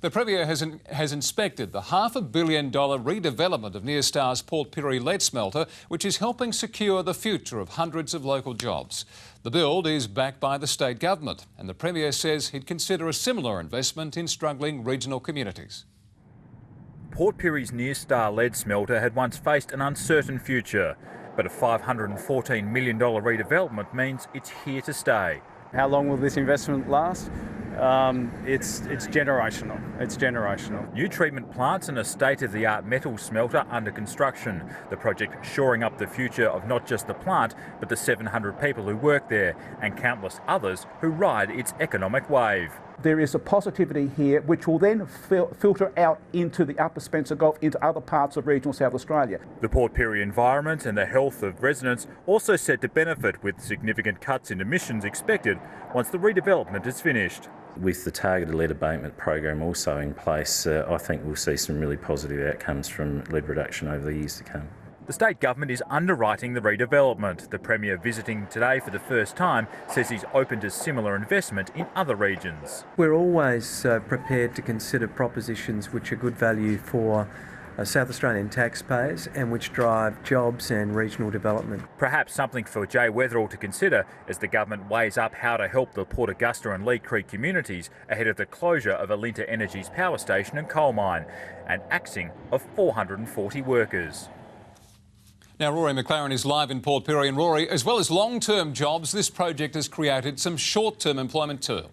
The Premier has inspected the $500 million redevelopment of Nyrstar's Port Pirie lead smelter, which is helping secure the future of hundreds of local jobs. The build is backed by the state government, and the Premier says he'd consider a similar investment in struggling regional communities. Port Pirie's Nyrstar lead smelter had once faced an uncertain future, but a $514 million redevelopment means it's here to stay. How long will this investment last? It's generational. It's generational. New treatment plants and a state-of-the-art metal smelter under construction. The project shoring up the future of not just the plant, but the 700 people who work there and countless others who ride its economic wave. There is a positivity here which will then filter out into the Upper Spencer Gulf, into other parts of regional South Australia. The Port Pirie environment and the health of residents also set to benefit, with significant cuts in emissions expected once the redevelopment is finished. With the targeted lead abatement program also in place, I think we'll see some really positive outcomes from lead reduction over the years to come. The state government is underwriting the redevelopment. The Premier, visiting today for the first time, says he's open to similar investment in other regions. We're always prepared to consider propositions which are good value for South Australian taxpayers and which drive jobs and regional development. Perhaps something for Jay Weatherill to consider as the government weighs up how to help the Port Augusta and Lee Creek communities ahead of the closure of Alinta Energy's power station and coal mine and axing of 440 workers. Now, Rory McLaren is live in Port Pirie. And Rory, as well as long-term jobs, this project has created some short-term employment too.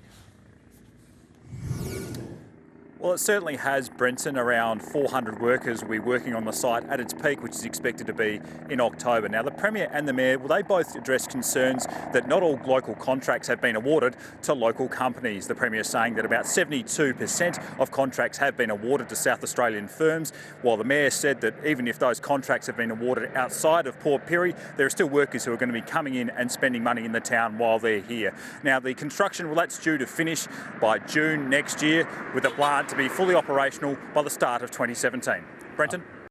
Well, it certainly has, Brenton. Around 400 workers will be working on the site at its peak, which is expected to be in October. Now, the Premier and the Mayor, well, they both address concerns that not all local contracts have been awarded to local companies. The Premier is saying that about 72% of contracts have been awarded to South Australian firms, while the Mayor said that even if those contracts have been awarded outside of Port Pirie, there are still workers who are going to be coming in and spending money in the town while they're here. Now, the construction, well, that's due to finish by June next year, with the plant to be fully operational by the start of 2017. Brenton?